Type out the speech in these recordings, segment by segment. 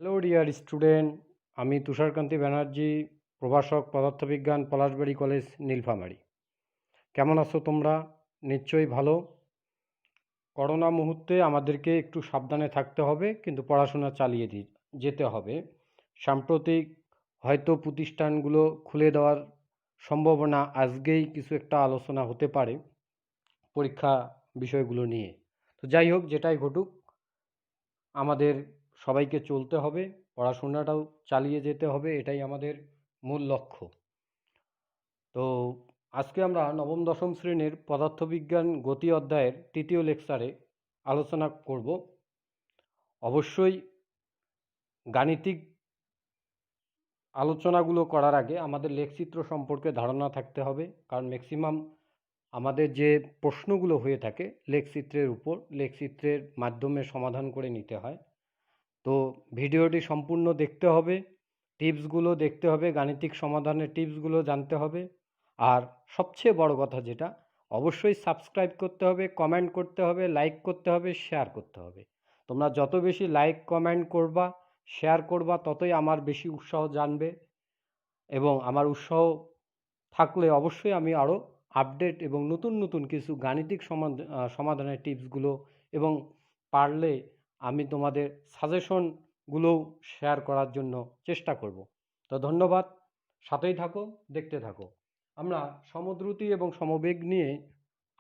Hello dear student, আমি তুষারকান্তি ব্যানার্জি, প্রভাষক পদার্থবিজ্ঞান, পলাশবাড়ি কলেজ, নীলফামারী। কেমন আছো তোমরা? নিশ্চয়ই ভালো। করোনা মুহূর্তে আমাদেরকে একটু সাবধানে থাকতে হবে, কিন্তু পড়াশোনা চালিয়ে যেতে হবে। সাম্প্রতিক হয়তো প্রতিষ্ঠানগুলো খুলে দেওয়ার সম্ভাবনা আজকেই কিছু একটা আলোচনা হতে পারে পরীক্ষা বিষয়গুলো নিয়ে। তো যাই হোক, যেটাই ঘটুক, আমাদের সবাইকে চলতে হবে, পড়াশোনাটাও চালিয়ে যেতে হবে, এটাই আমাদের মূল লক্ষ্য। তো আজকে আমরা নবম দশম শ্রেণীর পদার্থবিজ্ঞান গতি অধ্যায়ের তৃতীয় লেকচারে আলোচনা করব। অবশ্যই গাণিতিক আলোচনাগুলো করার আগে আমাদের লেখচিত্র সম্পর্কে ধারণা থাকতে হবে, কারণ ম্যাক্সিমাম আমাদের যে প্রশ্নগুলো হয়ে থাকে লেখচিত্রের উপর, লেখচিত্রের মাধ্যমে সমাধান করে নিতে হয়। তো ভিডিওটি সম্পূর্ণ দেখতে হবে, টিপসগুলো দেখতে হবে, গাণিতিক সমাধানের টিপসগুলো জানতে হবে। আর সবচেয়ে বড় কথা যেটা, অবশ্যই সাবস্ক্রাইব করতে হবে, কমেন্ট করতে হবে, লাইক করতে হবে, শেয়ার করতে হবে। তোমরা যত বেশি লাইক কমেন্ট করবা, শেয়ার করবা, ততই আমার বেশি উৎসাহ জানবে, এবং আমার উৎসাহ থাকলে অবশ্যই আমি আরও আপডেট এবং নতুন নতুন কিছু গাণিতিক সমাধানের টিপসগুলো, এবং পারলে আমি তোমাদের সাজেশনগুলোও শেয়ার করার জন্য চেষ্টা করব। তো ধন্যবাদ, সাথেই থাকো, দেখতে থাকো। আমরা সমদ্রুতি এবং সমবেগ নিয়ে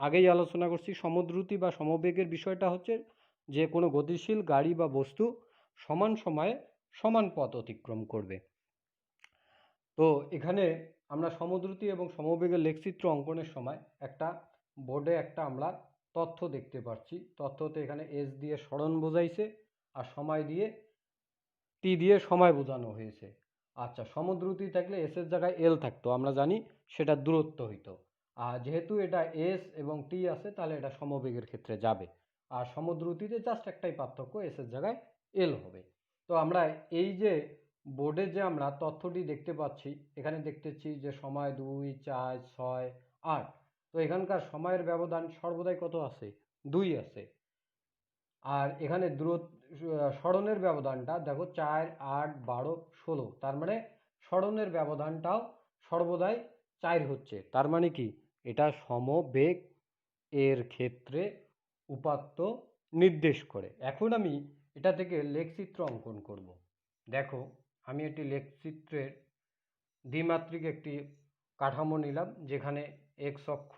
আগেই আলোচনা করছি। সমদ্রুতি বা সমবেগের বিষয়টা হচ্ছে যে কোনো গতিশীল গাড়ি বা বস্তু সমান সময়ে সমান পথ অতিক্রম করবে। তো এখানে আমরা সমদ্রুতি এবং সমবেগের লেখচিত্র অঙ্কনের সময় একটা বোর্ডে একটা আমরা তথ্য দেখতে পাচ্ছি। তথ্যতে এখানে এস দিয়ে সরণ বোঝাইছে, আর সময় দিয়ে টি দিয়ে সময় বোঝানো হয়েছে। আচ্ছা, সমদ্রুতি থাকলে এস এর জায়গায় এল থাকতো, আমরা জানি সেটা দূরত্ব হইতো। আর যেহেতু এটা এস এবং টি আছে, তাহলে এটা সমবেগের ক্ষেত্রে যাবে। আর সমদ্রুতিতে জাস্ট একটাই পার্থক্য, এস এর জায়গায় এল হবে। তো আমরা এই যে বোর্ডে যে আমরা তথ্যটি দেখতে পাচ্ছি, এখানে দেখতেছি যে সময় 2, 4, 6, 8। তো এখানকার সময়ের ব্যবধান সর্বদাই কত আছে? 2 আছে। আর এখানে সরণের ব্যবধানটা দেখো 4, 8, 12, 16। তার মানে সরণের ব্যবধানটাও সর্বদাই 4 হচ্ছে। তার মানে কি, এটা সমবেগ এর ক্ষেত্রে উপাত্ত নির্দেশ করে। এখন আমি এটা থেকে লেখচিত্র অঙ্কন করব। দেখো, আমি একটি লেখচিত্রের দ্বিমাত্রিক একটি কাঠামো নিলাম, যেখানে এক্স অক্ষ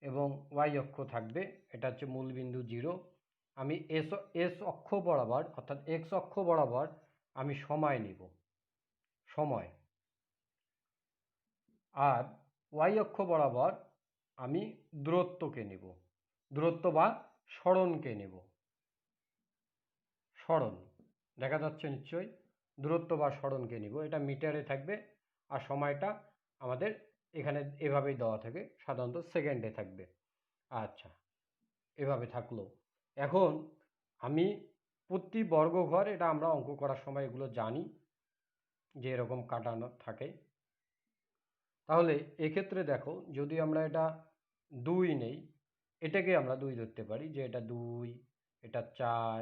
এবং ওয়াই অক্ষ থাকবে। এটা হচ্ছে মূলবিন্দু 0। আমি এস অক্ষ বরাবর, অর্থাৎ এক্স অক্ষ বরাবর আমি সময় নিব, সময়। আর ওয়াই অক্ষ বরাবর আমি দূরত্বকে নেব, দূরত্ব বা সরণকে নেব, সরণ। দেখা যাচ্ছে নিশ্চয়ই, দূরত্ব বা সরণকে নিব। এটা মিটারে থাকবে, আর সময়টা আমাদের এখানে এভাবেই দেওয়া থাকে, সাধারণত সেকেন্ডে থাকবে। আচ্ছা, এভাবে থাকলো। এখন আমি প্রতি বর্গঘর, এটা আমরা অঙ্ক করার সময় এগুলো জানি যে এরকম কাটানো থাকে। তাহলে এক্ষেত্রে দেখো, যদি আমরা এটা 2 নেই, এটাকে আমরা 2 ধরতে পারি, যে এটা 2, এটা 4,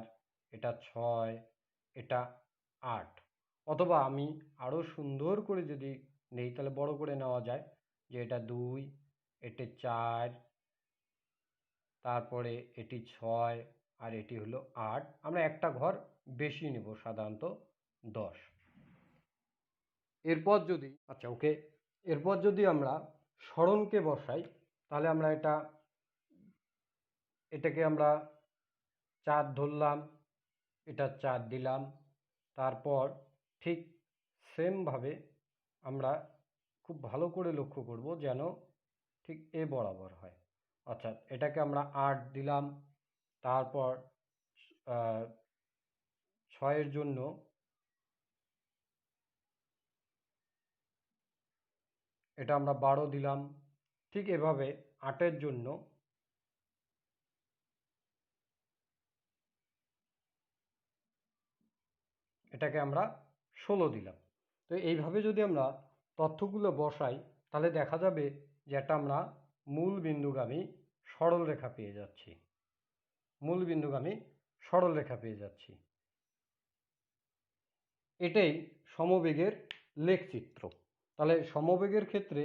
এটা 6, এটা 8। অথবা আমি আরও সুন্দর করে যদি নেই, তাহলে বড় করে নেওয়া যায়, যে এটা 2, এটি 4, তারপরে এটি 6, আর এটি হলো 8। আমরা একটা ঘর বেশি নেব, সাধারণত 10। এরপর যদি, আচ্ছা ওকে, এরপর যদি আমরা সরণকে বসাই, তাহলে আমরা এটাকে আমরা 4 ধরলাম, এটা 4 দিলাম। তারপর ঠিক সেমভাবে আমরা খুব ভালো করে লক্ষ্য করব যেন ঠিক এ বরাবর হয়। অর্থাৎ এটাকে আমরা 8 দিলাম। তারপর 6-এর জন্য এটা আমরা 12 দিলাম। ঠিক এভাবে 8-এর জন্য এটাকে আমরা 16 দিলাম। তো এইভাবে যদি আমরা তথ্যগুলো বসাই, তাহলে দেখা যাবে যে একটা আমরা মূল বিন্দুগামী সরলরেখা পেয়ে যাচ্ছি, মূল বিন্দুগামী সরলরেখা পেয়ে যাচ্ছি। এটাই সমবেগের লেখচিত্র। তাহলে সমবেগের ক্ষেত্রে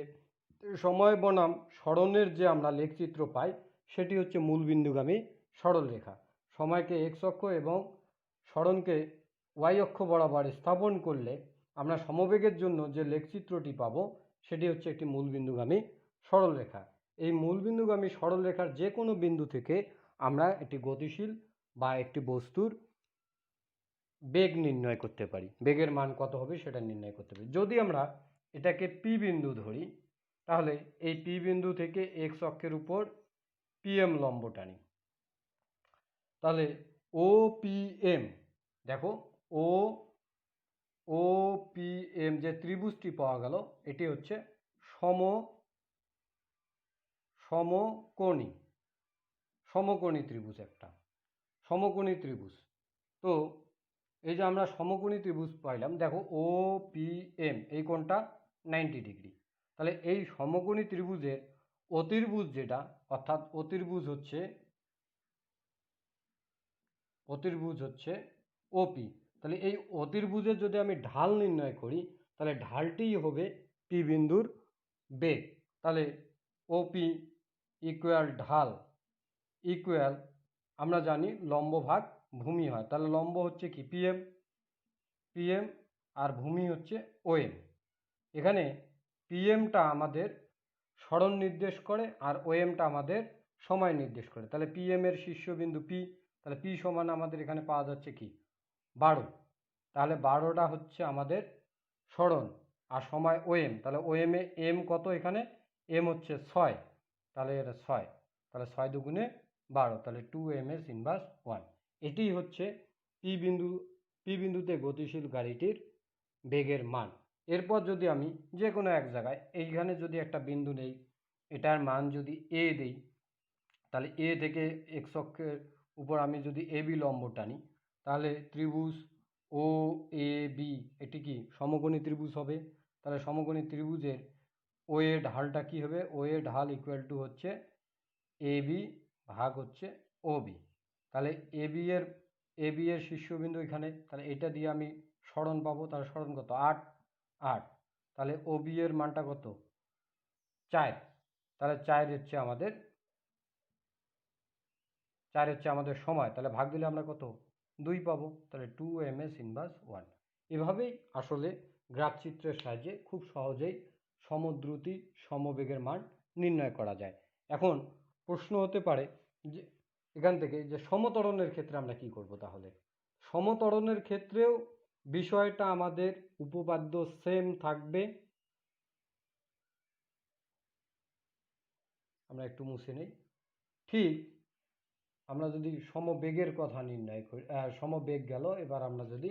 সময় বনাম সরণের যে আমরা লেখচিত্র পাই সেটি হচ্ছে মূলবিন্দুগামী সরলরেখা। সময়কে এক্স অক্ষ এবং সরণকে ওয়াই অক্ষ বরাবর স্থাপন করলে আমরা সমবেগের জন্য যে লেখচিত্রটি পাব সেটি হচ্ছে একটি মূলবিন্দুগামী সরলরেখা। এই মূলবিন্দুগামী সরলরেখার যে কোনো বিন্দু থেকে আমরা একটি গতিশীল বা একটি বস্তুর বেগ নির্ণয় করতে পারি, বেগের মান কত হবে সেটা নির্ণয় করতে পারি। যদি আমরা এটাকে পি বিন্দু ধরি তাহলে এই পি বিন্দু থেকে এক্স অক্ষের উপর পিএম লম্ব টানি, তাহলে ও পি এম, দেখো ও ও পি এম যে ত্রিভুজটি পাওয়া গেল এটি হচ্ছে সমকোণী সমকোণী ত্রিভুজ, একটা সমকোণী ত্রিভুজ। তো এই যে আমরা সমকোণী ত্রিভুজ পাইলাম, দেখো ও পি এম এই কোণটা 90 ডিগ্রি। তাহলে এই সমকোণী ত্রিভুজের অতির্ভুজ যেটা, অর্থাৎ অতির্ভুজ হচ্ছে ওপি। তাহলে এই অতির্ভুজের যদি আমি ঢাল নির্ণয় করি তাহলে ঢালটিই হবে পি বিন্দুর বেগ। তাহলে ওপি ইকুয়াল ঢাল ইকুয়াল, আমরা জানি লম্ব ভাগ ভূমি হয়, তাহলে লম্ব হচ্ছে কি পিএম আর ভূমি হচ্ছে ওএম। এখানে পিএমটা আমাদের সরণ নির্দেশ করে আর ওএমটা আমাদের সময় নির্দেশ করে। তাহলে পিএম এর শীর্ষবিন্দু পি, তাহলে পি সমান আমাদের এখানে পাওয়া যাচ্ছে কি 12। তাহলে 12টা হচ্ছে আমাদের সরণ আর সময় ওএম। তাহলে ওএম এ এম কত, এখানে এম হচ্ছে 6, তাহলে এটা 6, তাহলে 6 দুগুণে 12, তাহলে 2ms ইনভার্স 1। এটি হচ্ছে পি বিন্দুতে গতিশীল গাড়িটির বেগের মান। এরপর যদি আমি যে কোনো এক জায়গায় এইখানে যদি একটা বিন্দু নেই, এটার মান যদি এ দেই, তাহলে এ থেকে এক্স অক্ষের উপর আমি যদি এ বি লম্ব টানি তাহলে ত্রিভুজ ও এ বি এটি কি সমকোণী ত্রিভুজ হবে। তাহলে সমকোণী ত্রিভুজের ও এ ঢালটা কি হবে, ও এ ঢাল ইকুয়াল টু হচ্ছে এ বি ভাগ হচ্ছে ও বি। তাহলে এ বি এর শীর্ষবিন্দু এখানে, তাহলে এটা দিয়ে আমি সরণ পাবো, তাহলে সরণ কত 8। তাহলে ও বি এর মানটা কত 4, তাহলে 4 হচ্ছে আমাদের সময়, তাহলে ভাগ দিলে আমরা কত 2 পাবো, তাহলে 2ms ইনভার্স 1। এভাবেই আসলে গ্রাফ চিত্রের সাহায্যে খুব সহজেই সমদ্রুতি সমবেগের মান নির্ণয় করা যায়। এখন প্রশ্ন হতে পারে যে এখান থেকে যে সমত্বরণের ক্ষেত্রে আমরা কি করব, তাহলে সমত্বরণের ক্ষেত্রেও বিষয়টা আমাদের উপপাদ্য সেম থাকবে। আমরা একটু মুছে নেই। ঠিক আমরা যদি সমবেগের কথা নির্ণয় করি, সমবেগ গেল, এবার আমরা যদি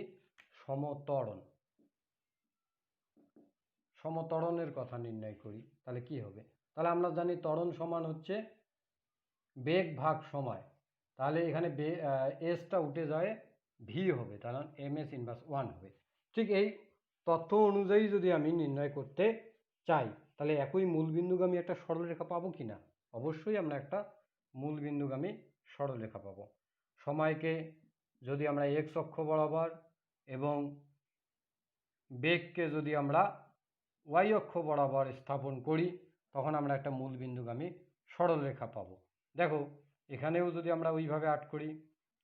সমত্বরণের কথা নির্ণয় করি তাহলে কি হবে, তাহলে আমরা জানি ত্বরণ সমান হচ্ছে বেগ ভাগ সময়। তাহলে এখানে এসটা উঠে যায় ভি হবে, তাহলে ms ইনভার্স 1 হবে। ঠিক এই তথ্য অনুযায়ী যদি আমি নির্ণয় করতে চাই তাহলে একই মূলবিন্দুগামী একটা সরলরেখা পাবো কি না, অবশ্যই আমরা একটা মূলবিন্দুগামী সরলরেখা পাবো। সময়কে যদি আমরা এক্স অক্ষ বরাবর এবং বেগকে যদি আমরা ওয়াই অক্ষ বরাবর স্থাপন করি তখন আমরা একটা মূলবিন্দুগামী সরলরেখা পাবো। দেখো এখানেও যদি আমরা ওইভাবে আট করি,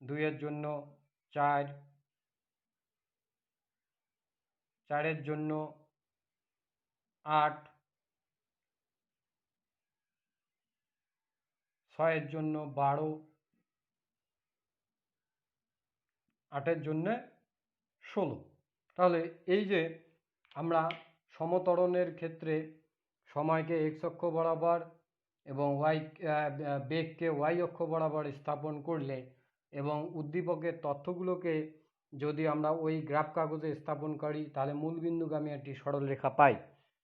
2 এর জন্য 4, 4 জন্য 8, 6 জন্য 12, 8 জন্য 16। তাহলে এই যে আমরা সমত্বরণের ক্ষেত্রে সময়কে এক্স অক্ষ বরাবর এবং বেগকে ওয়াই অক্ষ বরাবর স্থাপন করলে এবং উদ্দীপকের তথ্যগুলোকে যদি আমরা ওই গ্রাফ কাগজে স্থাপন করি তাহলে মূলবিন্দুগামী একটি সরলরেখা পাই।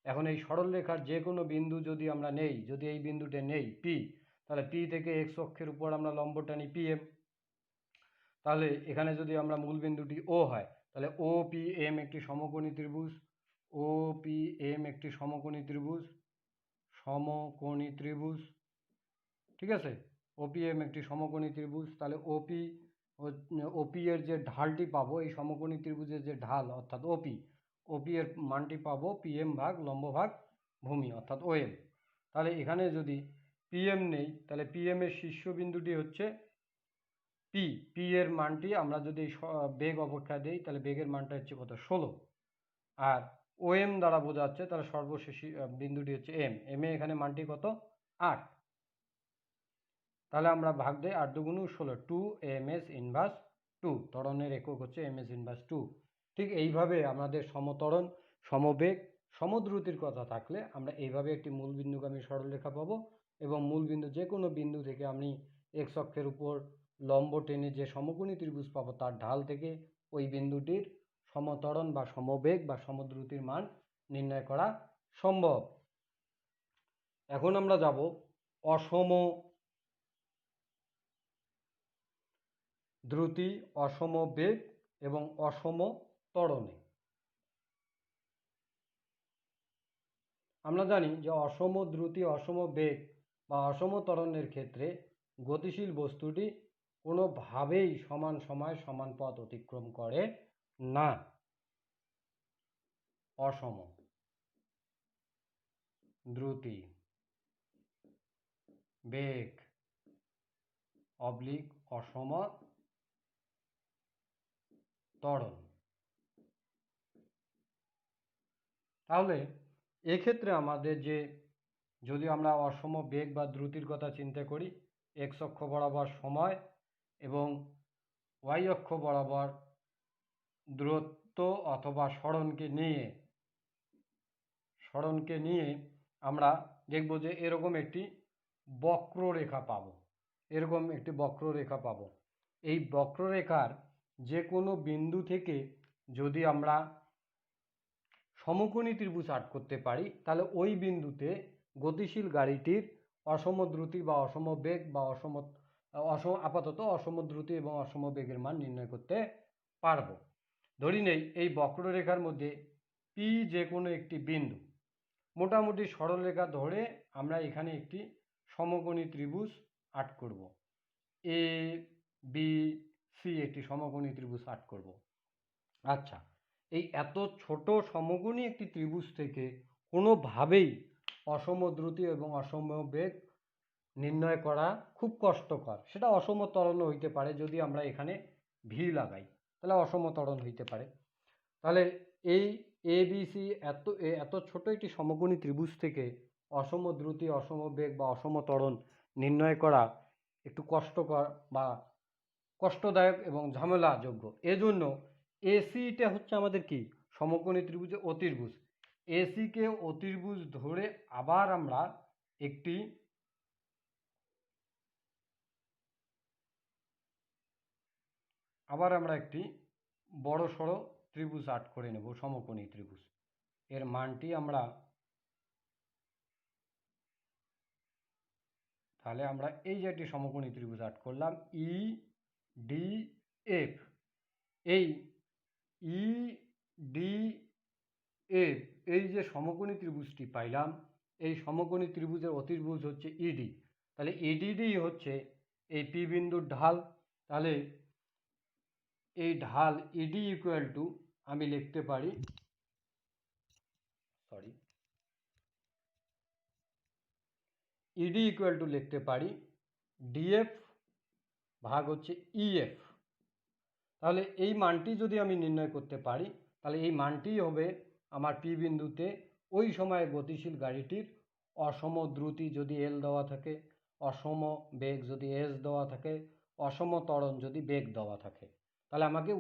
এখন এই সরলরেখার যে কোনো বিন্দু যদি আমরা নেই, যদি এই বিন্দুতে নেই পি, তাহলে পি থেকে এক্স অক্ষের উপর আমরা লম্ব টানি পিএম। তাহলে এখানে যদি আমরা মূলবিন্দুটি ও হয় তাহলে ও পি এম একটি সমকোণী ত্রিভুজ, ও পি এম একটি সমকোণী ত্রিভুজ, ঠিক আছে, ওপিএম একটি সমকোণী ত্রিভুজ। তাহলে ওপি ওপি এর যে ঢালটি পাবো, এই সমকোণী ত্রিভুজের যে ঢাল অর্থাৎ ওপি এর মানটি পাবো পিএম ভাগ লম্ব ভাগ ভূমি অর্থাৎ ওএম। তাহলে এখানে যদি পিএম নেই, তাহলে পিএম এর শীর্ষবিন্দুটি হচ্ছে পি এর মানটি আমরা যদি বেগ অপেক্ষা দিই, তাহলে বেগের মানটা হচ্ছে কত, 16। আর ওএম দ্বারা বোঝাচ্ছে, তাহলে সর্বশেষ বিন্দুটি হচ্ছে এম এ এখানে মানটি কত, 8। তাহলে আমরা ভাগ দিই 8 দুগুণ 16, 2 ms ইনভার্স 2, ত্বরণের একক হচ্ছে ms ইনভার্স 2। ঠিক এইভাবে আমাদের সমত্বরণ, সমবেগ, সমদ্রুতির কথা থাকলে আমরা এইভাবে একটি মূল বিন্দুগামী সরলরেখা পাবো, এবং মূল বিন্দু যে কোনো বিন্দু থেকে আমি এক্স অক্ষের উপর লম্ব টেনে যে সমকোণী ত্রিভুজ পাবো, তার ঢাল থেকে ওই বিন্দুটির সমত্বরণ বা সমবেগ বা সমদ্রুতির মান নির্ণয় করা সম্ভব। এখন আমরা যাব অসম দ্রুতি, অসম বেগ এবং অসম ত্বরণে। আমরা জানি যে অসম দ্রুতি, অসম বেগ বা অসম ত্বরণের ক্ষেত্রে গতিশীল বস্তুটি কোনোভাবেই সমান সময় সমান পথ অতিক্রম করে না। অসম দ্রুতি, বেগ অবলিক অসম ত্বরণ। তাহলে এক্ষেত্রে আমাদের যে, যদি আমরা অসম বেগ বা দ্রুতির কথা চিন্তা করি, এক্স অক্ষ বরাবর সময় এবং ওয়াই অক্ষ বরাবর দূরত্ব অথবা সরণকে নিয়ে আমরা দেখব যে এরকম একটি বক্ররেখা পাবো, এরকম একটি বক্ররেখা পাবো। এই বক্ররেখার যে কোনো বিন্দু থেকে যদি আমরা সমকোণী ত্রিভুজ আর্ট করতে পারি, তাহলে ওই বিন্দুতে গতিশীল গাড়িটির অসম দ্রুতি বা অসম বেগ বা আপাতত অসম দ্রুতি এবং অসম বেগের মান নির্ণয় করতে পারবো। ধরি নেই এই বক্ররেখার মধ্যে পি যে কোনো একটি বিন্দু, মোটামুটি সরলরেখা ধরে আমরা এখানে একটি সমকোণী ত্রিভুজ আর্ট করব, এ বি সি একটি সমকোণী ত্রিভুজ আর্ট করব। আচ্ছা, এই এত ছোট সমকোণী একটি ত্রিভুজ থেকে কোনোভাবেই অসম দ্রুতি এবং অসম বেগ নির্ণয় করা খুব কষ্টকর। সেটা অসম ত্বরণও হইতে পারে, যদি আমরা এখানে ভি লাগাই তাহলে অসম ত্বরণ হইতে পারে। তাহলে এই এ বি সি এত ছোট একটি সমকোণী ত্রিভুজ থেকে অসম দ্রুতি, অসম বেগ বা অসম ত্বরণ নির্ণয় করা একটু কষ্টকর বা কষ্টদায়ক এবং ঝামেলাযোগ্য। এজন্য এসিটা হচ্ছে আমাদের কি, সমকোণী ত্রিভুজে অতির্ভুজ। এসিকে অতির্ভুজ ধরে আবার আমরা একটি বড়সড় ত্রিভুজ আর্ট করে নেব, সমকোণী ত্রিভুজ। এর মানটি আমরা, তাহলে আমরা এই যে একটি সমকোণী ত্রিভুজ আর্ট করলাম ই ডি এফ, এই ই ডি এফ, এই যে সমকোণী ত্রিভুজটি পাইলাম, এই সমকোণী ত্রিভুজের অতির্ভুজ হচ্ছে ইডি। তাহলে ইডিডি হচ্ছে এই পি বিন্দুর ঢাল। তাহলে এই ঢাল ইডি ইকুয়াল টু আমি লিখতে পারি, ইডি ইকুয়াল টু লিখতে পারি ডিএফ ভাগ হচ্ছে ইএফ। তাহলে এই মানটি যদি আমি নির্ণয় করতে পারি, তাহলে এই মানটি হবে আমার পি বিন্দুতে ওই সময় গতিশীল গাড়িটির অসম দ্রুতি যদি এল দেওয়া থাকে, অসম বেগ যদি এস দেওয়া থাকে, অসম ত্বরণ যদি বেগ দেওয়া থাকে। তাহলে আমাকে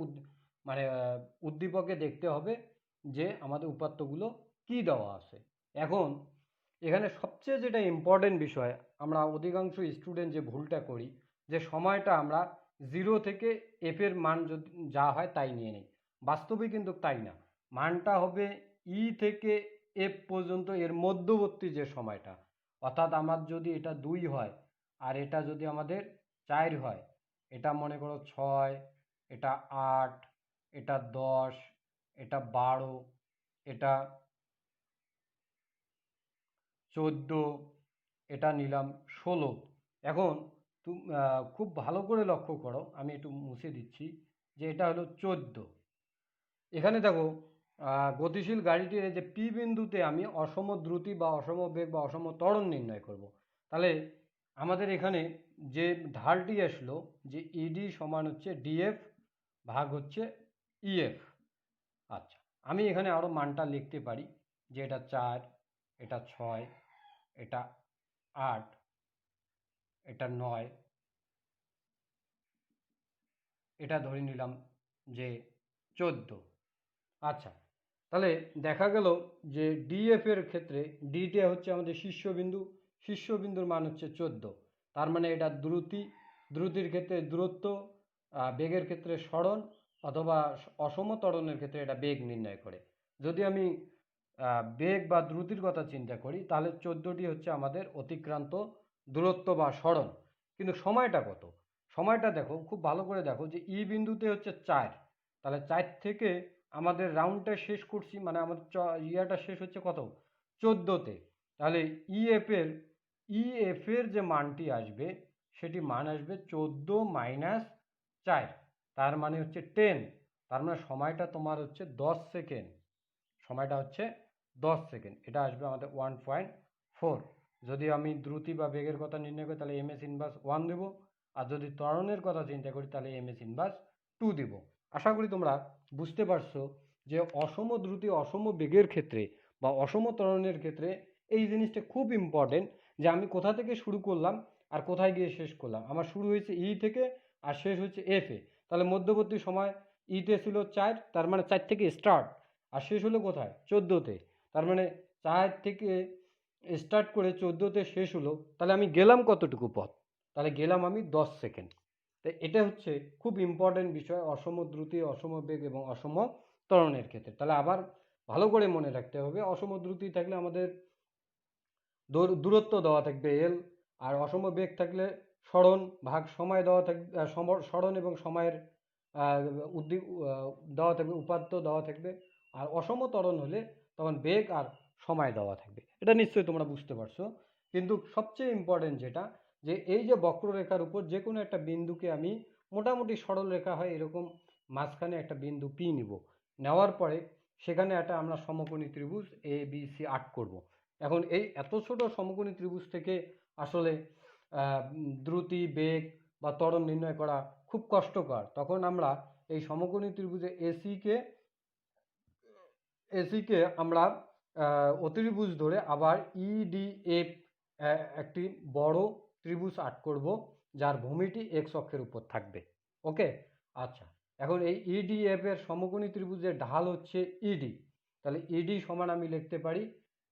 উদ্দীপকে দেখতে হবে যে আমাদের উপাত্তগুলো কি দেওয়া আছে। এখন এখানে সবচেয়ে যেটা ইম্পর্টেন্ট বিষয়, আমরা অধিকাংশ স্টুডেন্ট যে ভুলটা করি, যে সময়টা আমরা 0 থেকে এফ এর মান যদি যা হয় তাই নিয়ে নিই। বাস্তবে কিন্তু তাই না, মানটা হবে ই থেকে এফ পর্যন্ত এর মধ্যবর্তী যে সময়টা। অর্থাৎ আমার যদি এটা 2 হয় আর এটা যদি আমাদের 4 হয়, এটা মনে করো 6, এটা 8, এটা 10, এটা 12, এটা 14, এটা নিলাম 16। এখন খুব ভালো করে লক্ষ্য করো, আমি একটু মুছে দিচ্ছি, যে এটা হলো 14। এখানে দেখো গতিশীল গাড়িটির এই যে পি বিন্দুতে আমি অসম দ্রুতি বা অসম বেগ বা অসম ত্বরণ নির্ণয় করব। তাহলে আমাদের এখানে যে ঢালটি আসলো যে ইডি সমান হচ্ছে ডিএফ ভাগ হচ্ছে ইএফ। আচ্ছা, আমি এখানে আরও মানটা লিখতে পারি যে এটা 4, এটা 6, এটা 8, এটা 9, এটা ধরে নিলাম যে 14। আচ্ছা, তাহলে দেখা গেল যে ডিএফ এর ক্ষেত্রে ডিটা হচ্ছে আমাদের শীর্ষবিন্দু, শীর্ষবিন্দুর মান হচ্ছে 14। তার মানে এটা দ্রুতির ক্ষেত্রে দূরত্ব, বেগের ক্ষেত্রে সরণ, অথবা অসম ত্বরণের ক্ষেত্রে এটা বেগ নির্ণয় করে। যদি আমি বেগ বা দ্রুতির কথা চিন্তা করি তাহলে 14টি হচ্ছে আমাদের অতিক্রান্ত দূরত্ব বা সরণ। কিন্তু সময়টা কত? সময়টা দেখো, খুব ভালো করে দেখো যে ই বিন্দুতে হচ্ছে 4, তাহলে 4 থেকে আমাদের রাউন্ডটা শেষ করছি, মানে আমাদের ইয়াটা শেষ হচ্ছে কত? 14তে। তাহলে ইএফ এর যে মানটি আসবে সেটি মান আসবে 14 মাইনাস 4, তার মানে হচ্ছে 10। তার মানে সময়টা তোমার হচ্ছে 10 সেকেন্ড, সময়টা হচ্ছে 10 সেকেন্ড। এটা আসবে আমাদের 1.4। যদি আমি দ্রুতি বা বেগের কথা নির্ণয় করি তাহলে এমএস ইনভার্স 1 দেব, আর যদি ত্বরণের কথা চিন্তা করি তাহলে এমএস ইনভার্স 2 দেব। আশা করি তোমরা বুঝতে পারছো যে অসম দ্রুতি অসম বেগের ক্ষেত্রে বা অসম ত্বরণের ক্ষেত্রে এই জিনিসটা খুব ইম্পর্টেন্ট, যে আমি কোথা থেকে শুরু করলাম আর কোথায় গিয়ে শেষ করলাম। আমার শুরু হয়েছে ই থেকে আর শেষ হচ্ছে এফ এ, তাহলে মধ্যবর্তী সময় ইতে ছিল 4, তার মানে 4 থেকে স্টার্ট, আর শেষ হলো কোথায়? 14তে। তার মানে 4 থেকে স্টার্ট করে 14তে শেষ হলো, তাহলে আমি গেলাম কতটুকু পথ? তাহলে গেলাম আমি 10 সেকেন্ড। তো এটা হচ্ছে খুব ইম্পর্টেন্ট বিষয় অসম দ্রুতি, অসম বেগ এবং অসম ত্বরণের ক্ষেত্রে। তাহলে আবার ভালো করে মনে রাখতে হবে, অসম দ্রুতি থাকলে আমাদের দূরত্ব দেওয়া থাকবে এল, আর অসম বেগ থাকলে সরণ ভাগ সময় দেওয়া থাকবে, সরণ এবং সময়ের উদ্দীপ দেওয়া থাকবে, উপাত্ত দেওয়া থাকবে। আর অসম ত্বরণ হলে তখন বেগ আর সময় দেওয়া থাকবে। এটা নিশ্চয়ই তোমরা বুঝতে পারছো। কিন্তু সবচেয়ে ইম্পর্টেন্ট যেটা, যে এই যে বক্ররেখার উপর যে কোনো একটা বিন্দুকে আমি মোটামুটি সরল রেখা হয় এরকম মাঝখানে একটা বিন্দু পি নিব, নেওয়ার পরে সেখানে একটা আমরা সমকোণী ত্রিভুজ এ বি সি আর্ক করব। এখন এই এত ছোট সমকোণী ত্রিভুজ থেকে আসলে দ্রুতি, বেগ বা ত্বরণ নির্ণয় করা খুব কষ্টকর। তখন আমরা এই সমকোণী ত্রিভুজে এসিকে আমরা অতিভুজ ধরে আবার ইডিএফ একটি বড় ত্রিভুজ আর্ক করব, যার ভূমিটি এক্স অক্ষের উপর থাকবে। ওকে, আচ্ছা, এখন এই ইডিএফ এর সমকোণী ত্রিভুজের ঢাল হচ্ছে ইডি, তাহলে ইডি সমান আমি লিখতে পারি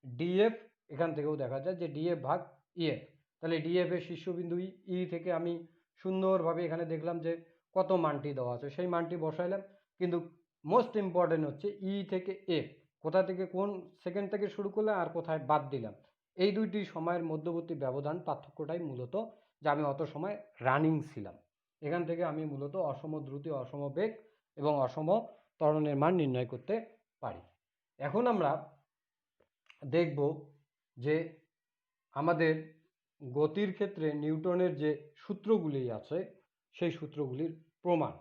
ডিএফ, এখান থেকেও দেখা যায় যে ডিএফ ভাগ ইএফ। তাহলে ডিএফ এর শীর্ষবিন্দু ই থেকে আমি সুন্দরভাবে এখানে দেখলাম যে কত মানটি দেওয়া আছে, সেই মানটি বসাইলাম। কিন্তু মোস্ট ইম্পর্টেন্ট হচ্ছে ই থেকে এফ, কোথা থেকে কোন সেকেন্ড থেকে শুরু করলাম আর কোথায় বাদ দিলাম, এই দুইটি সময়ের মধ্যবর্তী ব্যবধান পার্থক্যটাই মূলত যে আমি অত সময় রানিং ছিলাম। এখান থেকে আমি মূলত অসম দ্রুতি, অসম বেগ এবং অসম ত্বরণের মান নির্ণয় করতে পারি। এখন আমরা দেখব যে আমাদের গতির ক্ষেত্রে নিউটনের যে সূত্রগুলি আছে সেই সূত্রগুলির প্রমাণ।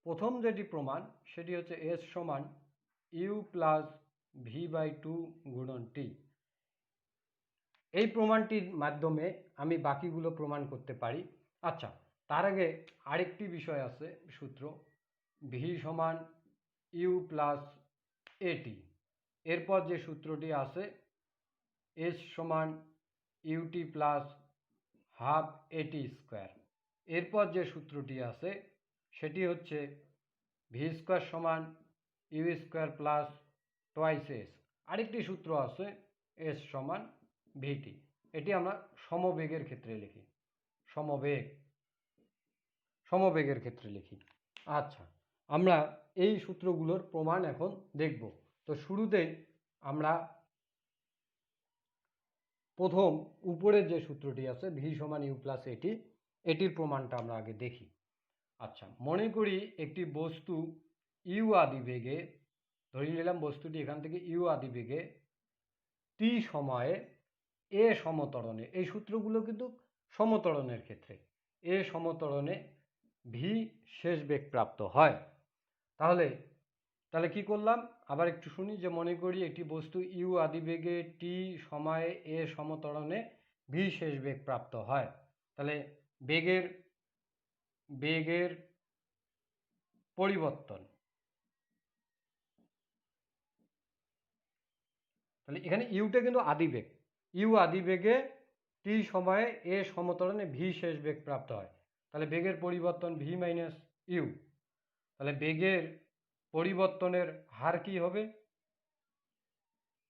প্রথম যেটি প্রমাণ সেটি হচ্ছে এস সমান ইউ প্লাস ভি বাই 2 গুণন টি। এই প্রমাণটির মাধ্যমে আমি বাকিগুলো প্রমাণ করতে পারি। আচ্ছা, তার আগে আরেকটি বিষয় আছে, সূত্র ভি সমান ইউ প্লাস এটি। এরপর যে সূত্রটি আছে এস সমান UT plus half AT square. এরপর যে সূত্রটি আছে সেটি হচ্ছে ভি স্কোয়ার সমান you square plus twice S. আরেকটি সূত্র আছে এস সমান ভিটি। এটি আমরা সমবেগের ক্ষেত্রে লিখি, সমবেগের ক্ষেত্রে লিখি। আচ্ছা, আমরা এই সূত্রগুলোর প্রমাণ এখন দেখব। তো শুরুতেই আমরা প্রথম উপরের যে সূত্রটি আছে ভি সমান ইউ প্লাস এটি, এটির প্রমাণটা আমরা আগে দেখি। আচ্ছা, মনে করি একটি বস্তু ইউ আদিবেগে, ধরে নিলাম বস্তুটি এখান থেকে ইউ আদিবেগে টি সময়ে এ সমত্বরণে, এই সূত্রগুলো কিন্তু সমত্বরণের ক্ষেত্রে, এ সমত্বরণে ভি শেষ বেগ প্রাপ্ত হয়। তাহলে তাহলে কি করলাম, আবার একটু শুনি। যে মনে করি একটি বস্তু ইউ আদিবেগে টি সময়ে এ সমত্বরণে ভি শেষ বেগ প্রাপ্ত হয়। তাহলে বেগের বেগের পরিবর্তন, তাহলে এখানে ইউটা কিন্তু আদিবেগ, ইউ আদিবেগে টি সময়ে এ সমত্বরণে ভি শেষ বেগ প্রাপ্ত হয়। তাহলে বেগের পরিবর্তন ভি মাইনাস ইউ। তাহলে বেগের পরিবর্তনের হার কি হবে,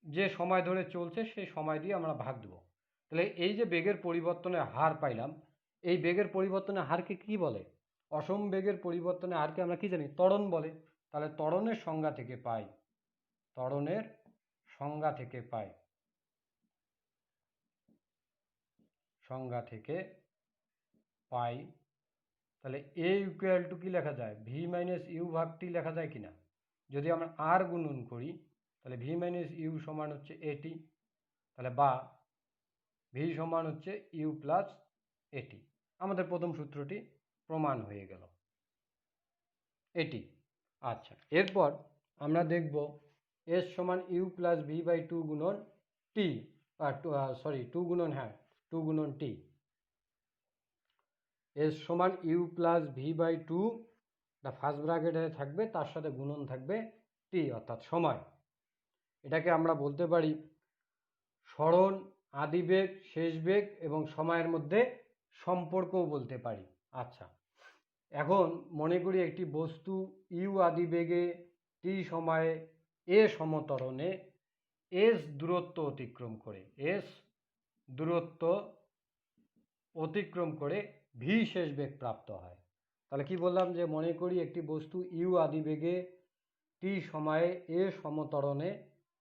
যে সময় ধরে চলছে সেই সময় দিয়ে আমরা ভাগ দেবো। তাহলে এই যে বেগের পরিবর্তনের হার পাইলাম, এই বেগের পরিবর্তনের হারকে কি বলে, অসম বেগের পরিবর্তনের হারকে আমরা কি জানি, ত্বরণ বলে। তাহলে ত্বরণের সংজ্ঞা থেকে পাই, ত্বরণের সংজ্ঞা থেকে পাই, সংজ্ঞা থেকে পাই। তাহলে এ ইকুয়াল টু কি লেখা যায়, ভি মাইনাস ইউ ভাগ টি লেখা যায় কিনা। যদি আমরা আর গুণন করি তাহলে ভি মাইনাস ইউ সমান হচ্ছে এটি, তাহলে বা ভি সমান হচ্ছে ইউ প্লাস এটি। আমাদের প্রথম সূত্রটি প্রমাণ হয়ে গেল এটি। আচ্ছা, এরপর আমরা দেখব এস সমান you plus V by two গুণন টি, সরি টু গুণন, হ্যাঁ টু গুণন টি। এস সমান you plus V by two, first ব্র্যাকেটে থাকবে, তার সাথে গুণন থাকবে টি অর্থাৎ সময়। এটাকে আমরা বলতে পারি সরণ, আদিবেগ, শেষ বেগ এবং সময়ের মধ্যে সম্পর্কও বলতে পারি। আচ্ছা, এখন মনে করি একটি বস্তু ইউ আদিবেগে টি সময়ে এ সমত্বরণে এস দূরত্ব অতিক্রম করে, এস দূরত্ব অতিক্রম করে ভি শেষ বেগ প্রাপ্ত হয়। তাহলে কি বললাম, যে মনে করি একটি বস্তু ইউ আদিবেগে টি সময়ে এ সমত্বরণে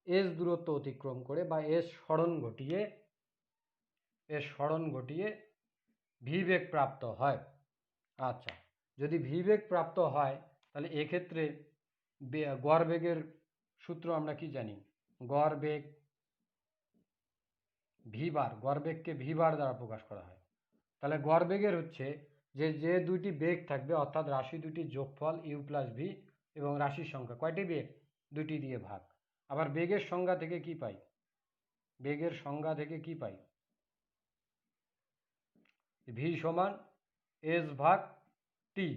এস দূরত্ব অতিক্রম করে বা এস সরণ ঘটিয়ে ভি বেগ প্রাপ্ত হয়। আচ্ছা, যদি ভি বেগ প্রাপ্ত হয় তাহলে এক্ষেত্রে গড় বেগের সূত্র আমরা কি জানি, গড় বেগ ভি বার, গড় বেগকে ভি বার দ্বারা প্রকাশ করা হয়। তাহলে গড় বেগের হচ্ছে যে দুইটি বেগ থাকবে অর্থাৎ রাশি দুটির যোগফল ইউ প্লাস ভি এবং রাশির সংখ্যা কয়টি বেগ, দুটি দিয়ে ভাগ। আবার বেগের সংজ্ঞা থেকে কি পাই, বেগের সংজ্ঞা থেকে কি পাই, ভি সমান এস ভাগ টি।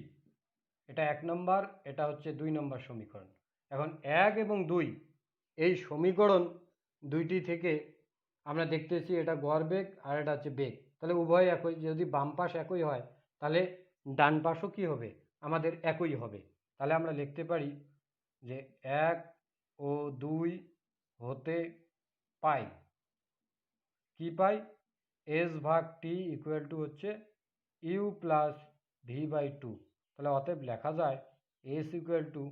এটা 1 নম্বর, এটা হচ্ছে 2 নম্বর সমীকরণ। এখন 1 এবং 2 এই সমীকরণ দুইটি থেকে আমরা দেখতেছি এটা গড় বেগ আর এটা হচ্ছে বেগ, তাহলে উভয় একই। যদি বাম পাশ একই হয় তাহলে ডান পাশও কি হবে, আমাদের একই হবে। তাহলে আমরা লিখতে পারি যে 1 ও 2 হতে পাই, কি পাই, এস ভাগ টি ইকুয়াল টু হচ্ছে U plus V by two. তাহলে অতএব লেখা যায় S equal to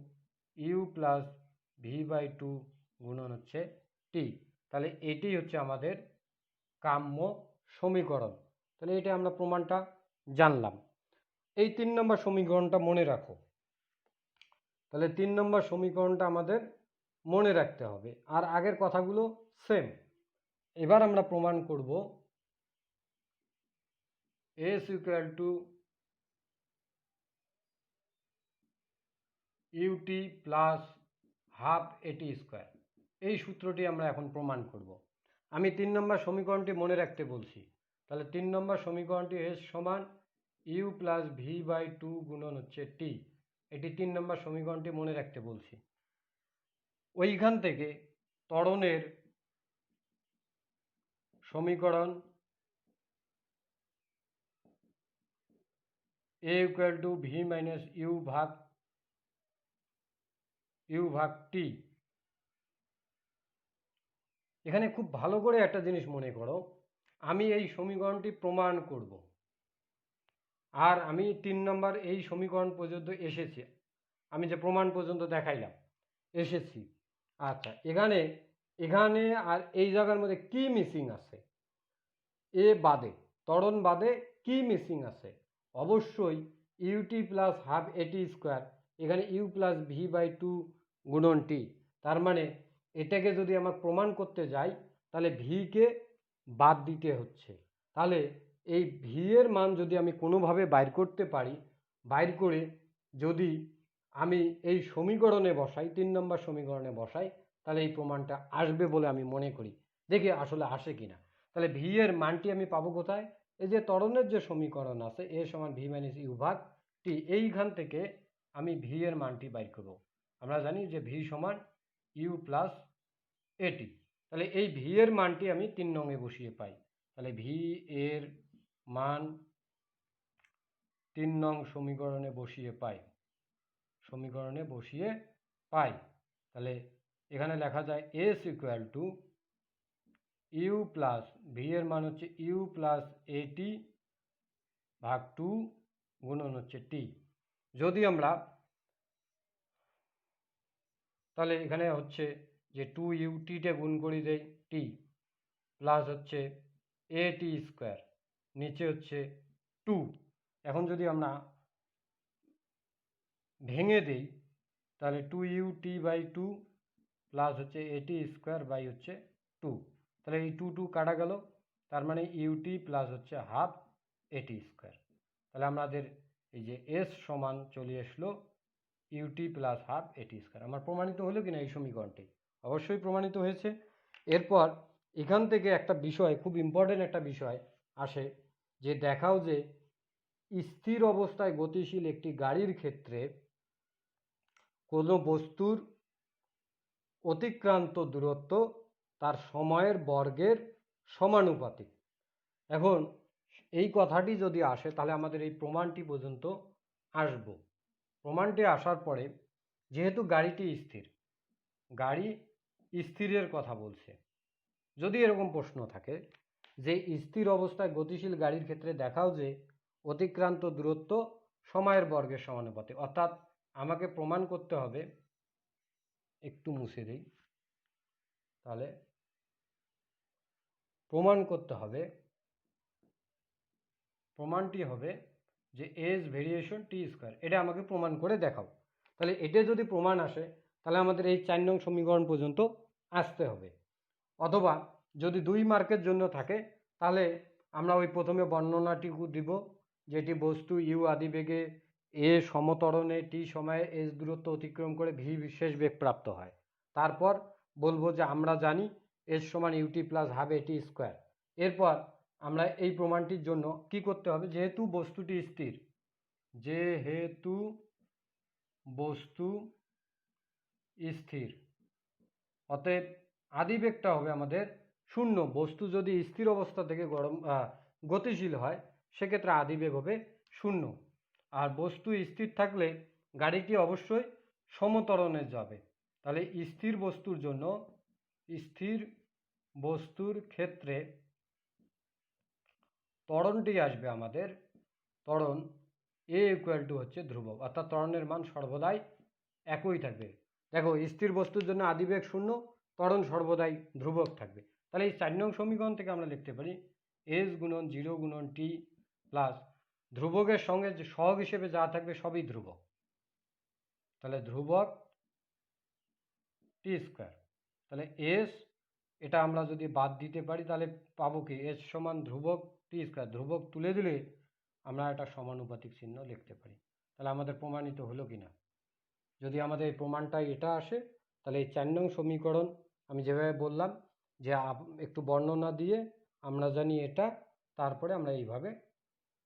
you plus V by two গুণন হচ্ছে টি। তাহলে এটি হচ্ছে আমাদের কাম্য সমীকরণ। তাহলে এটা আমরা প্রমাণটা জানলাম। এই 3 নম্বর সমীকরণটা মনে রাখো। তাহলে 3 নম্বর সমীকরণটা আমাদের মনে রাখতে হবে, আর আগের কথাগুলো সেম। এবার আমরা প্রমাণ করব S equal to UT plus half AT square, এই সূত্রটি আমরা এখন প্রমাণ করব। আমি 3 নম্বর সমীকরণটি মনে রাখতে বলছি। তাহলে 3 নম্বর সমীকরণটি এস সমান you plus V by two গুণন হচ্ছে টি, এটি 3 নম্বর সমীকরণটি মনে রাখতে বলছি। ওইখান থেকে ত্বরণের সমীকরণ a equal to v minus you ভাগ টি। এখানে খুব ভালো করে একটা জিনিস মনে করো, আমি এই সমীকরণটি প্রমাণ করব আর আমি 3 নম্বর এই সমীকরণ পর্যন্ত এসেছি, আমি যে প্রমাণ পর্যন্ত দেখাইলাম এসেছি। আচ্ছা, এখানে এখানে আর এই জায়গার মধ্যে কি মিসিং আছে, এ বাদে, ত্বরণ বাদে কি মিসিং আছে, অবশ্যই UT plus half AT square, এখানে U plus V by two গুণন টি। তার মানে এটাকে যদি আমার প্রমাণ করতে যাই তাহলে ভিকে বাদ দিতে হচ্ছে। তাহলে এই ভি এর মান যদি আমি কোনোভাবে বাইর করতে পারি, বাইর করে যদি আমি এই সমীকরণে বসাই, 3 নম্বর সমীকরণে বসাই, তাহলে এই প্রমাণটা আসবে বলে আমি মনে করি। দেখি আসলে আসে কিনা। তাহলে ভি এর মানটি আমি পাবো কোথায়? এই যে ত্বরণের যে সমীকরণ আছে এ সমান ভি মাইনাস ইউ ভাগ টি, এইখান থেকে আমি ভি এর মানটি বাইর করব। আমরা জানি যে ভি সমান ইউ প্লাস এটি। তাহলে এই ভি এর মানটি আমি 3 নংয়ে বসিয়ে পাই। তাহলে ভি এর মান 3 নং সমীকরণে বসিয়ে পাই, তাহলে এখানে লেখা যায় S equal to you plus, V এর মান হচ্ছে ইউ প্লাস এটি ভাগ 2 গুণন হচ্ছে টি। যদি আমরা তাহলে এখানে হচ্ছে যে 2 ইউ টিতে গুণ করি দেই টি প্লাস হচ্ছে এ টি স্কোয়ার, নিচে হচ্ছে 2। এখন যদি আমরা ভেঙে দেই তাহলে 2 ইউ টি বাই 2 প্লাস হচ্ছে এটি স্কোয়ার বাই হচ্ছে 2। তাহলে এই 2 কাটা গেল, তার মানে ইউটি প্লাস হচ্ছে হাফ এটি স্কোয়ার। তাহলে আমাদের এই যে এস সমান চলে আসলো UT plus half AT square. আমার প্রমাণিত হলো কিনা এই সমীকরণটি? অবশ্যই প্রমাণিত হয়েছে। এরপর এখান থেকে একটা বিষয়, খুব ইম্পর্টেন্ট একটা বিষয় আসে, যে দেখাও যে স্থির অবস্থায় গতিশীল একটি গাড়ির ক্ষেত্রে কোনো বস্তুর অতিক্রান্ত দূরত্ব তার সময়ের বর্গের সমানুপাতিক। এখন এই কথাটি যদি আসে তাহলে আমাদের এই প্রমাণটি পর্যন্ত আসবো। প্রমাণটি আসার পরে যেহেতু গাড়িটি স্থির, গাড়ি স্থিরের কথা বলছে, যদি এরকম প্রশ্ন থাকে যে স্থির অবস্থায় গতিশীল গাড়ির ক্ষেত্রে দেখাও যে অতিক্রান্ত দূরত্ব সময়ের বর্গের সমানুপাতিক, অর্থাৎ আমাকে প্রমাণ করতে হবে, একটু মুছে দিই, তাহলে প্রমাণ করতে হবে, প্রমাণটি হবে যে এস ভেরিয়েশন টি স্কোয়ার। এটা আমাকে প্রমাণ করে দেখাও। তাহলে এটা যদি প্রমাণ আসে তাহলে আমাদের এই 4 নং সমীকরণ পর্যন্ত আসতে হবে। অথবা যদি 2 মার্কের জন্য থাকে তাহলে আমরা ওই প্রথমে বর্ণনাটি দিব, যেটি বস্তু ইউ আদিবেগে এ সমত্বরণে টি সময়ে এস দূরত্ব অতিক্রম করে ভি বিশেষ বেগ প্রাপ্ত হয়। তারপর বলবো যে আমরা জানি এস সমান UT plus half AT square. এরপর আমরা এই প্রমাণটির জন্য কি করতে হবে, যেহেতু বস্তুটি স্থির, যেহেতু বস্তু স্থির, অতএব আদিবেগটা হবে আমাদের শূন্য। বস্তু যদি স্থির অবস্থা থেকে গতিশীল হয় সেক্ষেত্রে আদিবেগ হবে শূন্য। আর বস্তু স্থির থাকলে গাড়িটি অবশ্যই সমত্বরণে যাবে। তাহলে স্থির বস্তুর জন্য, স্থির বস্তুর ক্ষেত্রে ত্বরণটি আসবে আমাদের, ত্বরণ এ ইকুয়াল টু হচ্ছে ধ্রুবক, অর্থাৎ ত্বরণের মান সর্বদাই একই থাকবে। দেখো স্থির বস্তুর জন্য আদিবেগ শূন্য, ত্বরণ সর্বদাই ধ্রুবক থাকবে। তাহলে এই 4 নং সমীকরণ থেকে আমরা লিখতে পারি এস গুণন 0 গুণন টি প্লাস ধ্রুবকের সঙ্গে যে সহগ হিসেবে যা থাকবে সবই ধ্রুবক, তাহলে ধ্রুবক টি স্কোয়ার। তাহলে এস এটা আমরা যদি বাদ দিতে পারি তাহলে পাবো কি, এস সমান ধ্রুবক টি স্কোয়ার। ধ্রুবক তুলে দিলে আমরা একটা সমানুপাতিক চিহ্ন লিখতে পারি। তাহলে আমাদের প্রমাণিত হলো কিনা? যদি আমাদের এই প্রমাণটা এটা আসে তাহলে এই 4 নং সমীকরণ আমি যেভাবে বললাম যে একটু বর্ণনা দিয়ে আমরা জানি এটা, তারপরে আমরা এইভাবে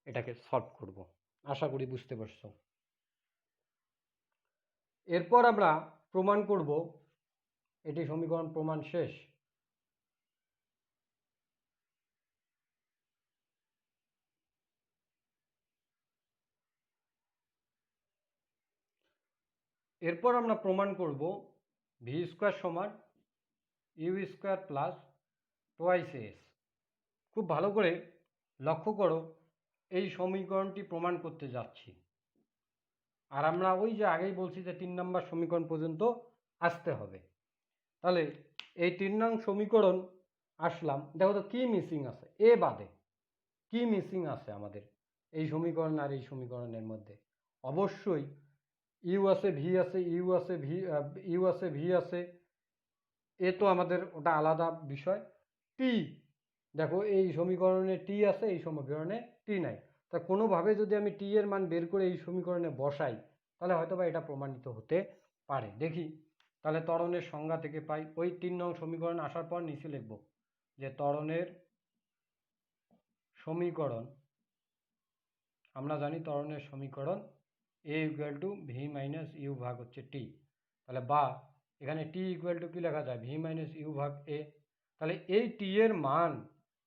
এটাকে সলভ করব। আশা করি বুঝতে পারছো। এরপর আমরা প্রমাণ করব, এটি সমীকরণ প্রমাণ শেষ। এরপর আমরা প্রমাণ করব ভি স্কোয়ার সমান you square plus twice S. খুব ভালো করে লক্ষ্য করো, এই সমীকরণটি প্রমাণ করতে যাচ্ছি। আর আমরা ওই যে আগেই বলছি যে 3 নম্বর সমীকরণ পর্যন্ত আসতে হবে। তাহলে এই 3 নং সমীকরণ আসলাম, দেখো তো কি মিসিং আছে, এ বাদে কি মিসিং আছে আমাদের। এই সমীকরণ আর এই সমীকরণের মধ্যে? অবশ্যই ইউ আছে, ভি আছে, ইউ আছে, ইউ আছে, ভি আছে, এ তো আমাদের ওটা আলাদা বিষয়। টি, দেখো এই সমীকরণে টি আছে, এই সমীকরণে টি নাই, তা কোনোভাবে যদি আমি টি এর মান বের করে এই সমীকরণে বসাই তাহলে হয়তো বা এটা প্রমাণিত হতে পারে। দেখি তাহলে ত্বরণের সংজ্ঞা থেকে পাই, ওই 3 নং সমীকরণ আসার পর নিচে লিখব যে ত্বরণের সমীকরণ, আমরা জানি ত্বরণের সমীকরণ a equal to v minus you ভাগ হচ্ছে টি, তাহলে বা এখানে টি ইকুয়াল টু কী লেখা যায়, ভি মাইনাস ইউ ভাগ এ। তাহলে এই টি এর মান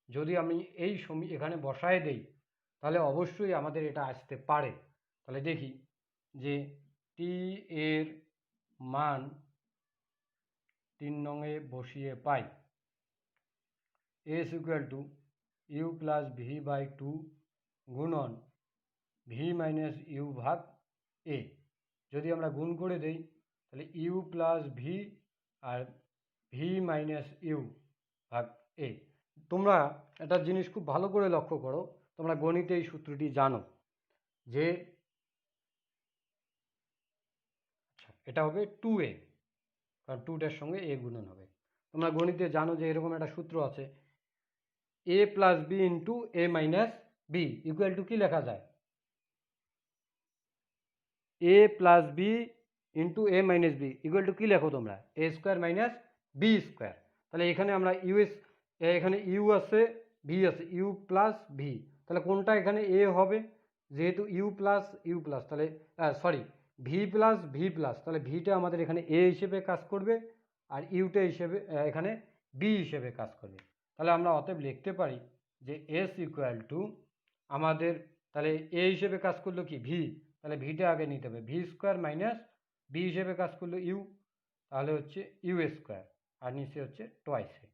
যদি আমি এই এখানে বসায় দেই তাহলে অবশ্যই আমাদের এটা আসতে পারে। তাহলে দেখি যে টি এর মান 3 নংয়ে বসিয়ে পাই s equal to you plus V by 2 গুণন ভি মাইনাস ইউ ভাগ এ। যদি আমরা গুণ করে দেই তাহলে ইউ প্লাস ভি আর ভি মাইনাস ইউ ভাগ এ। তোমরা একটা জিনিস খুব ভালো করে লক্ষ্য করো, তোমরা গণিতে এই সূত্রটি জানো যে এটা হবে 2a, কারণ 2টার সঙ্গে এ গুণন হবে। তোমরা গণিতে জানো যে এরকম একটা সূত্র আছে, a plus b into a minus b equal to কী লেখা যায়, a plus b into a minus b equal to কী লেখো তোমরা, a square minus b square. তাহলে এখানে আমরা এখানে ইউ আছে, ভি আছে, ইউ প্লাস ভি, তাহলে কোনটা এখানে এ হবে, যেহেতু ইউ প্লাস তাহলে sorry V plus V plus, তাহলে ভিটা আমাদের এখানে এ হিসেবে কাজ করবে আর ইউটা হিসেবে এখানে বি হিসেবে কাজ করবে। তাহলে আমরা অতএব লিখতে পারি যে এস ইকুয়াল টু আমাদের, তাহলে এ হিসেবে কাজ করলো কি ভি, তাহলে ভিটা আগে নিতে হবে, ভি স্কোয়ার মাইনাস বি হিসেবে কাজ করলো ইউ, তাহলে হচ্ছে ইউ স্কোয়ার আর নিচে হচ্ছে টোয়াইসে।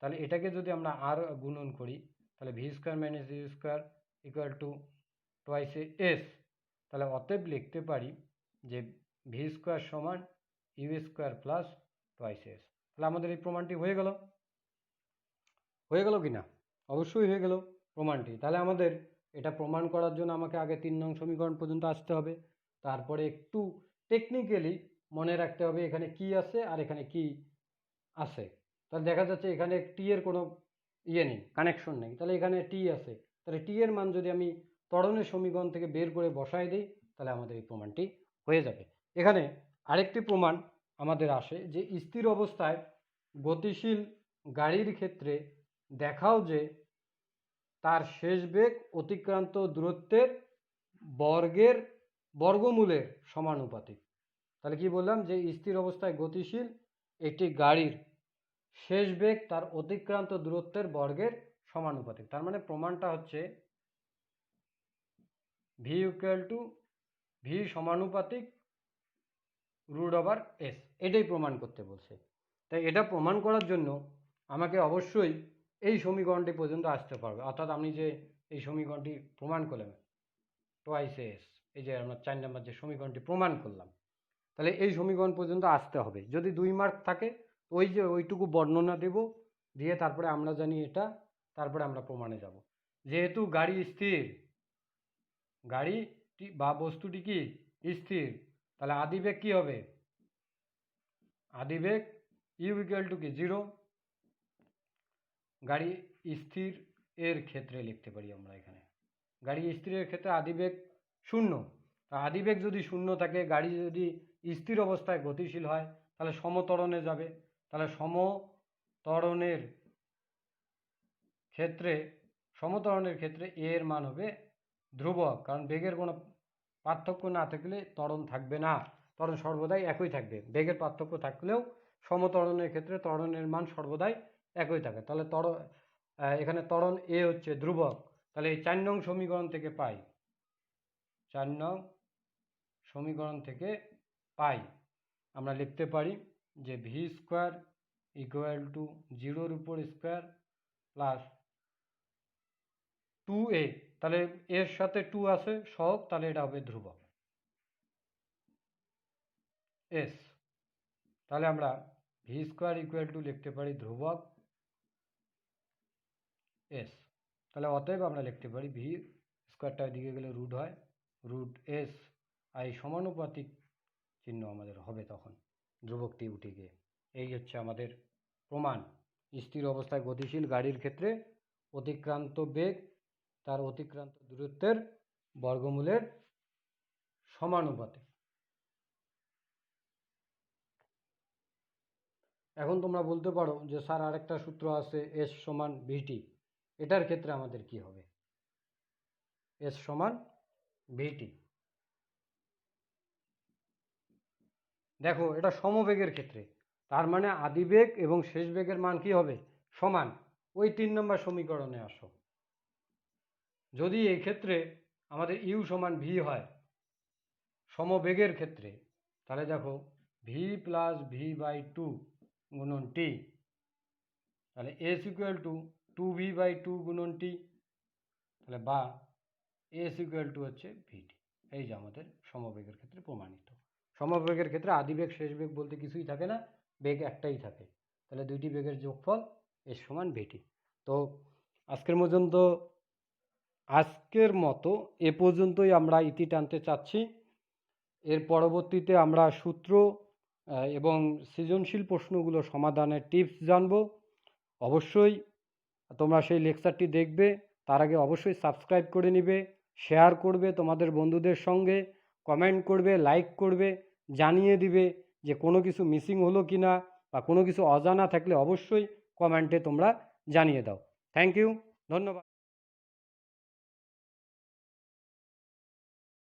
তাহলে এটাকে যদি আমরা আর গুণন করি তাহলে v square minus u square equal to টোয়াইসে এস। তাহলে অতএব লিখতে পারি যে ভি স্কোয়ার সমান you square plus twice s. তাহলে আমাদের এই প্রমাণটি হয়ে গেল, কি না? অবশ্যই হয়ে গেল প্রমাণটি। তাহলে আমাদের এটা প্রমাণ করার জন্য আমাকে আগে 3 নং সমীকরণ পর্যন্ত আসতে হবে, তারপরে একটু টেকনিক্যালি মনে রাখতে হবে এখানে কি আছে আর এখানে কি আছে। তাহলে দেখা যাচ্ছে এখানে টি এর কোনো ইয়ে নেই, কানেকশন নেই, তাহলে এখানে টি আছে, তাহলে টি এর মান যদি আমি ত্বরণের সমীকরণ থেকে বের করে বসাই দিই তাহলে আমাদের এই প্রমাণটি হয়ে যাবে। এখানে আরেকটি প্রমাণ আমাদের আসে যে স্থির অবস্থায় গতিশীল গাড়ির ক্ষেত্রে দেখাও যে তার শেষ বেগ অতিক্রান্ত দূরত্বের বর্গমূলের সমানুপাতিক। তাহলে কি বললাম যে স্থির অবস্থায় গতিশীল একটি গাড়ির শেষ বেগ তার অতিক্রান্ত দূরত্বের বর্গের সমানুপাতিক। তার মানে প্রমাণটা হচ্ছে ভি ইকুয়াল টু ভি সমানুপাতিক রুট ওভার এস, এটাই প্রমাণ করতে বলছে। তাই এটা প্রমাণ করার জন্য আমাকে অবশ্যই এই সমীকরণটি পর্যন্ত আসতে পারবে, অর্থাৎ আমি যে এই সমীকরণটি প্রমাণ করলাম টোয়াইস এস, এই যে আমরা 4 নম্বর যে সমীকরণটি প্রমাণ করলাম, তাহলে এই সমীকরণ পর্যন্ত আসতে হবে। যদি 2 মার্ক থাকে ওই যে ওইটুকু বর্ণনা দেব, দিয়ে তারপরে আমরা জানি এটা, তারপরে আমরা প্রমাণে যাব। যেহেতু গাড়ি স্থির, গাড়িটি বা বস্তুটি কি স্থির, তাহলে আদিবেগ কি হবে, আদিবেগ ইউ ইকুয়াল টু কি 0। গাড়ি স্থির এর ক্ষেত্রে লিখতে পারি আমরা এখানে, গাড়ি স্থিরের ক্ষেত্রে আদিবেগ 0। আদিবেগ যদি 0 থাকে, গাড়ি যদি স্থির অবস্থায় গতিশীল হয় তাহলে সমত্বরণে যাবে, তাহলে সমত্বরণের ক্ষেত্রে এ এর মান হবে ধ্রুবক, কারণ বেগের কোনো পার্থক্য না থাকলে ত্বরণ থাকবে না, ত্বরণ সর্বদাই একই থাকবে। বেগের পার্থক্য থাকলেও সমত্বরণের ক্ষেত্রে ত্বরণের মান সর্বদাই একই থাকে। তাহলে এখানে ত্বরণ এ হচ্ছে ধ্রুবক। তাহলে এই 4 নং সমীকরণ থেকে পাই, 4 নং সমীকরণ থেকে পাই আমরা লিখতে পারি যে ভি স্কোয়ার ইকুয়াল টু 0-র উপর স্কোয়ার প্লাস 2a, তাহলে এর সাথে 2 আছে সহগ, তাহলে এটা হবে ধ্রুবক এস। তাহলে আমরা ভি স্কোয়ার ইকুয়াল টু লিখতে পারি ধ্রুবক এস। তাহলে অতএব আমরা লিখতে পারি ভি স্কোয়ারটা এদিকে গেলে রুট হয়, রুট এস আই সমানুপাতিক চিহ্ন আমাদের হবে তখন ধ্রুবকটি উঠে গিয়ে। এই হচ্ছে আমাদের প্রমাণ। স্থির অবস্থায় গতিশীল গাড়ির ক্ষেত্রে অতিক্রান্ত বেগ তার অতিক্রান্ত দূরত্বের বর্গমূলের সমানুপাতিক। এখন তোমরা বলতে পারো যে স্যার আরেকটা সূত্র আছে এস সমান ভিটি, এটার ক্ষেত্রে আমাদের কি হবে? এস সমান ভিটি, দেখো এটা সমবেগের ক্ষেত্রে, তার মানে আদিবেগ এবং শেষ বেগের মান কি হবে? সমান। ওই 3 নম্বর সমীকরণে আসো। যদি এই ক্ষেত্রে আমাদের ইউ সমান ভি হয় সমবেগের ক্ষেত্রে, তাহলে দেখো V plus V by two গুণন টি, তাহলে S equal to two V by two গুণন টি, তাহলে বা এস ইকুয়াল টু হচ্ছে ভিটি। এই যে আমাদের সমবেগের ক্ষেত্রে প্রমাণিত। সমবেগের ক্ষেত্রে আদিবেগ শেষ বেগ বলতে কিছুই থাকে না, বেগ একটাই থাকে। তাহলে দুইটি বেগের যোগফল এস সমান ভিটি। তো আজকের মতো এ পর্যন্তই আমরা ইতি টানতে চাচ্ছি। এর পরবর্তীতে আমরা সূত্র এবং সৃজনশীল প্রশ্নগুলো সমাধানের টিপস জানব। অবশ্যই তোমরা সেই লেকচারটি দেখবে, তার আগে অবশ্যই সাবস্ক্রাইব করে নিবে, শেয়ার করবে তোমাদের বন্ধুদের সঙ্গে, কমেন্ট করবে, লাইক করবে, জানিয়ে দিবে যে কোনো কিছু মিসিং হলো কি না বা কোনো কিছু অজানা থাকলে অবশ্যই কমেন্টে তোমরা জানিয়ে দাও। থ্যাংক ইউ, ধন্যবাদ।